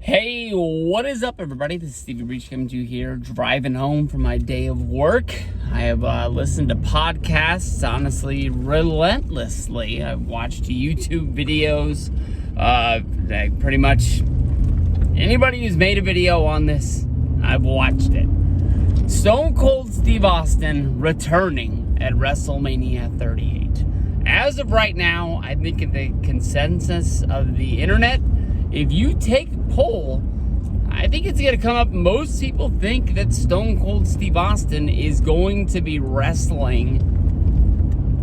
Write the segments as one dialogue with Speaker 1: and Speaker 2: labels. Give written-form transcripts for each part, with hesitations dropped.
Speaker 1: Hey, what is up, everybody? This is Stevie Breach coming to you here, driving home from my day of work. I have listened to podcasts, honestly, relentlessly. I've watched YouTube videos. Pretty much anybody who's made a video on this, I've watched it. Stone Cold Steve Austin returning at Wrestlemania 38. As of right now, I think the consensus of the internet, if you take a poll, I think it's going to come up. Most people think that Stone Cold Steve Austin is going to be wrestling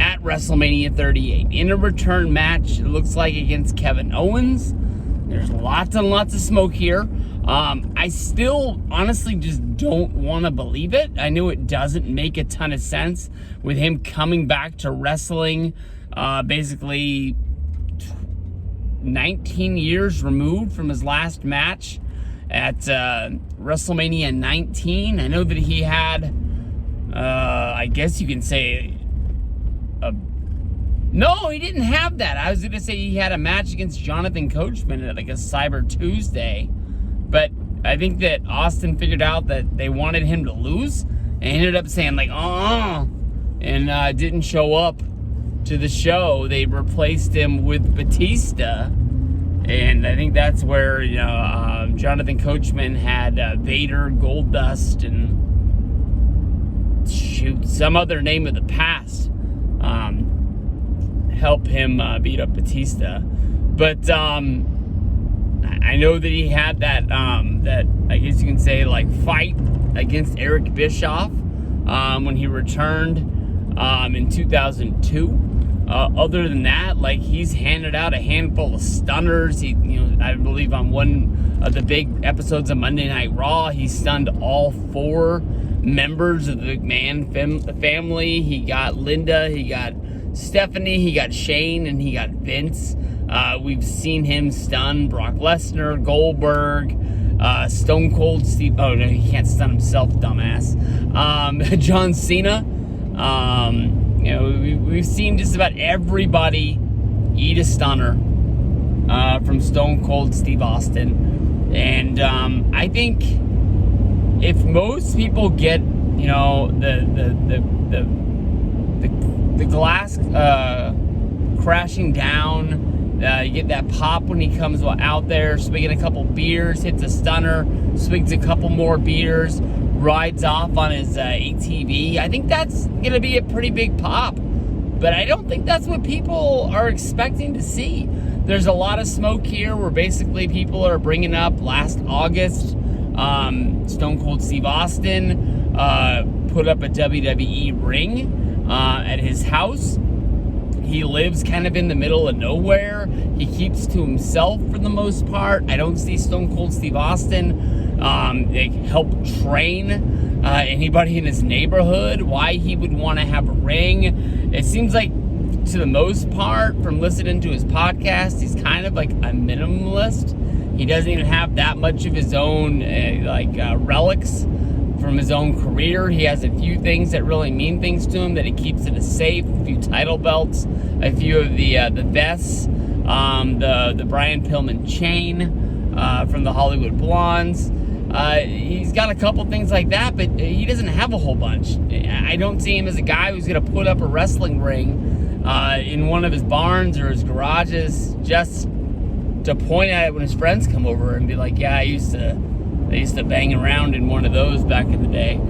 Speaker 1: at WrestleMania 38 in a return match. It looks like against Kevin Owens. There's lots and lots of smoke here. I still honestly just don't want to believe it. I know it doesn't make a ton of sense with him coming back to wrestling basically 19 years removed from his last match at WrestleMania 19. I know that he had, I guess you can say, no, he didn't have that. I was going to say he had a match against Jonathan Coachman at like a Cyber Tuesday. But I think that Austin figured out that they wanted him to lose and ended up saying like, and didn't show up to the show. They replaced him with Batista, and I think that's where Jonathan Coachman had Vader, Goldust, and some other name of the past help him beat up Batista. But I know that he had that that I guess you can say like fight against Eric Bischoff when he returned in 2002. Other than that, like, he's handed out a handful of stunners. I believe on one of the big episodes of Monday Night Raw, he stunned all 4 members of the McMahon family. He got Linda, he got Stephanie, he got Shane, and he got Vince. We've seen him stun Brock Lesnar, Goldberg, Stone Cold Steve. Oh no, he can't stun himself, dumbass. John Cena. We've seen just about everybody eat a stunner from Stone Cold Steve Austin. And I think if most people get, the glass crashing down, you get that pop when he comes out there, swigging a couple beers, hits a stunner, swigs a couple more beers, rides off on his ATV. I think that's going to be a pretty big pop. But I don't think that's what people are expecting to see. There's a lot of smoke here where basically people are bringing up last August, Stone Cold Steve Austin put up a WWE ring at his house. He lives kind of in the middle of nowhere. He keeps to himself for the most part. I don't see Stone Cold Steve Austin help train anybody in his neighborhood. Why he would want to have a ring? It seems like, to the most part, from listening to his podcast, he's kind of like a minimalist. He doesn't even have that much of his own relics from his own career. He has a few things that really mean things to him, that he keeps in a safe, a few title belts, a few of the vests, the Brian Pillman chain from the Hollywood Blondes. He's got a couple things like that, but he doesn't have a whole bunch. I don't see him as a guy who's going to put up a wrestling ring in one of his barns or his garages just to point at it when his friends come over and be like, yeah, I used to bang around in one of those back in the day.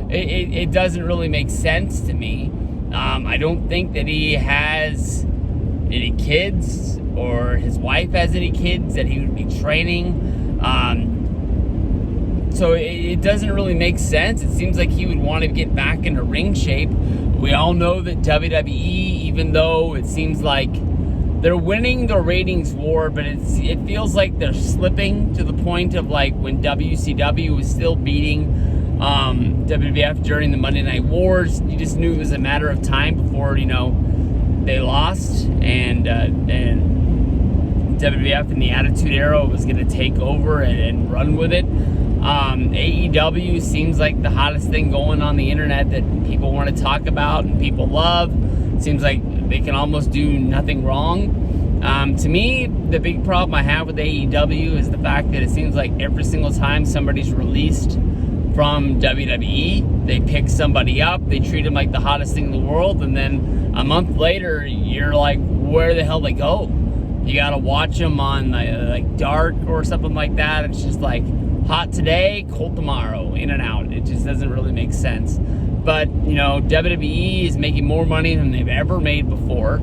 Speaker 1: It doesn't really make sense to me. I don't think that he has any kids or his wife has any kids that he would be training. So it doesn't really make sense. It seems like he would want to get back into ring shape. We all know that WWE, even though it seems like they're winning the ratings war, but it feels like they're slipping to the point of like when WCW was still beating WWF during the Monday Night Wars. You just knew it was a matter of time before, they lost, and WWF in the Attitude Era was going to take over and run with it. AEW seems like the hottest thing going on the internet that people want to talk about and people love. Seems like they can almost do nothing wrong. To me, the big problem I have with AEW is the fact that it seems like every single time somebody's released from WWE, they pick somebody up, they treat them like the hottest thing in the world, and then a month later, you're like, where the hell they go? You gotta watch them on like Dark or something like that. It's just like hot today, cold tomorrow, in and out. It just doesn't really make sense. But WWE is making more money than they've ever made before.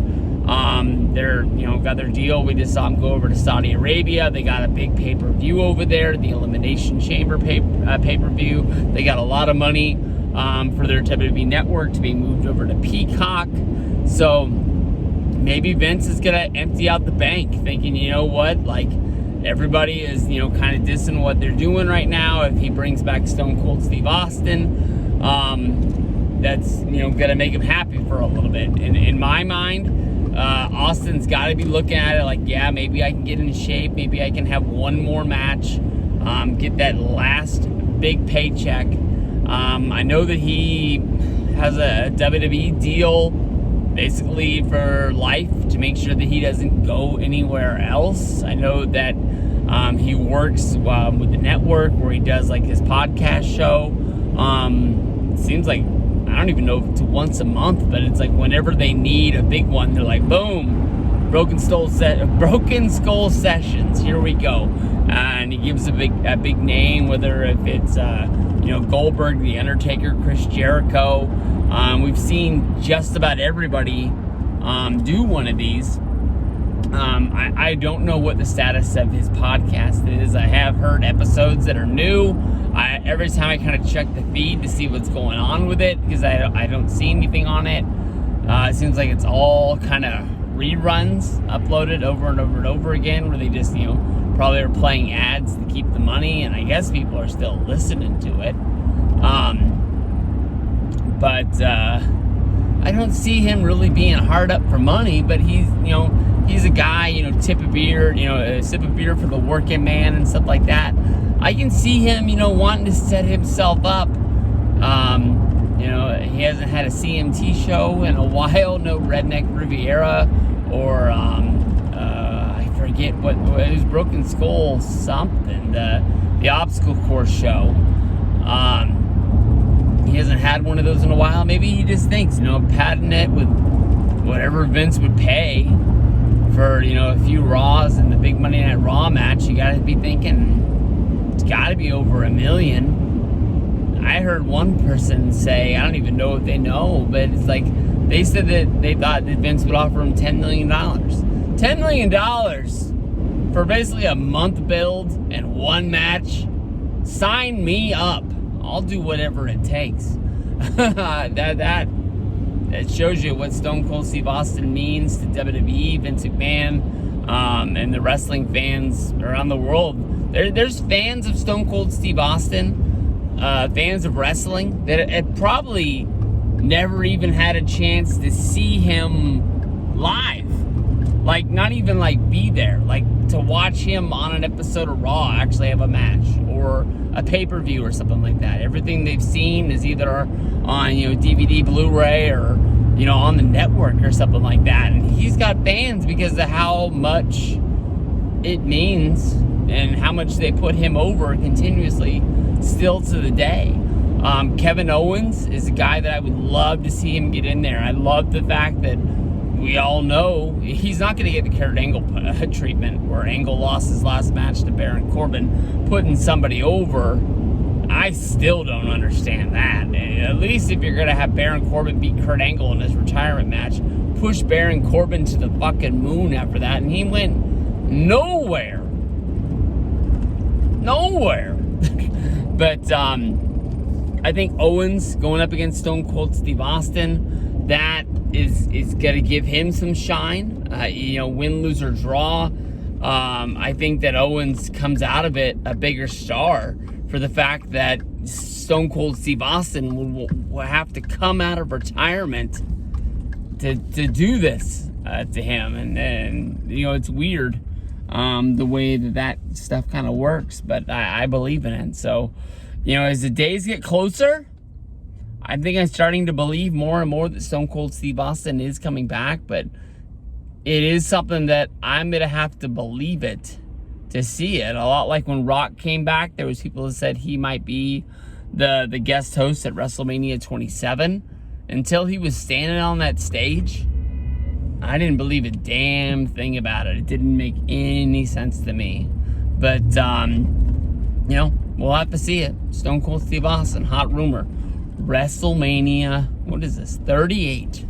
Speaker 1: They're got their deal. We just saw them go over to Saudi Arabia. They got a big pay-per-view over there, the Elimination Chamber pay-per-view. They got a lot of money for their WWE network to be moved over to Peacock. So maybe Vince is gonna empty out the bank, thinking, you know what, like everybody is kind of dissing what they're doing right now. If he brings back Stone Cold Steve Austin, that's gonna make him happy for a little bit. In my mind, Austin's got to be looking at it like, yeah, maybe I can get in shape, maybe I can have one more match, get that last big paycheck. I know that he has a WWE deal basically for life to make sure that he doesn't go anywhere else. I know that he works with the network where he does like his podcast show. It seems like, I don't even know if it's once a month, but it's like whenever they need a big one, they're like, boom, Broken Skull Sessions, here we go. And he gives a big name, whether if it's Goldberg, The Undertaker, Chris Jericho. We've seen just about everybody do one of these. I don't know what the status of his podcast is. I have heard episodes that are new. Every time I kind of check the feed to see what's going on with it, because I don't see anything on it. It seems like it's all kind of reruns uploaded over and over and over again, where they just probably are playing ads to keep the money, and I guess people are still listening to it. But I don't see him really being hard up for money. But he's a guy, sip a beer for the working man and stuff like that. I can see him, wanting to set himself up. He hasn't had a CMT show in a while, no Redneck Riviera, or I forget what it was, Broken Skull something, the obstacle course show. He hasn't had one of those in a while. Maybe he just thinks, padding it with whatever Vince would pay for, a few Raws and the big Monday Night Raw match. You gotta be thinking, it's gotta be over $1 million. I heard one person say, I don't even know if they know, but it's like, they said that they thought that Vince would offer him $10 million. $10 million for basically a month build and one match. Sign me up. I'll do whatever it takes. that shows you what Stone Cold Steve Austin means to WWE, Vince McMahon, and the wrestling fans around the world. There's fans of Stone Cold Steve Austin, fans of wrestling, that had probably never even had a chance to see him live. Like, not even like be there. Like, to watch him on an episode of Raw actually have a match, or a pay-per-view or something like that. Everything they've seen is either on DVD, Blu-ray, or on the network or something like that. And he's got fans because of how much it means and how much they put him over continuously still to the day. Kevin Owens is a guy that I would love to see him get in there. I love the fact that we all know he's not going to get the Kurt Angle treatment, where Angle lost his last match to Baron Corbin, putting somebody over. I still don't understand that. At least if you're going to have Baron Corbin beat Kurt Angle in his retirement match, push Baron Corbin to the fucking moon after that, and he went nowhere. But I think Owens going up against Stone Cold Steve Austin, that is going to give him some shine. Win, lose, or draw. I think that Owens comes out of it a bigger star, for the fact that Stone Cold Steve Austin will have to come out of retirement to do this to him. And it's weird the way that stuff kind of works, but I believe in it. So, as the days get closer, I think I'm starting to believe more and more that Stone Cold Steve Austin is coming back. But it is something that I'm going to have to believe it to see it. A lot like when Rock came back, there was people that said he might be the guest host at WrestleMania 27. Until he was standing on that stage, I didn't believe a damn thing about it. It didn't make any sense to me. But, you know, we'll have to see it. Stone Cold Steve Austin, hot rumor. WrestleMania, what is this, 38.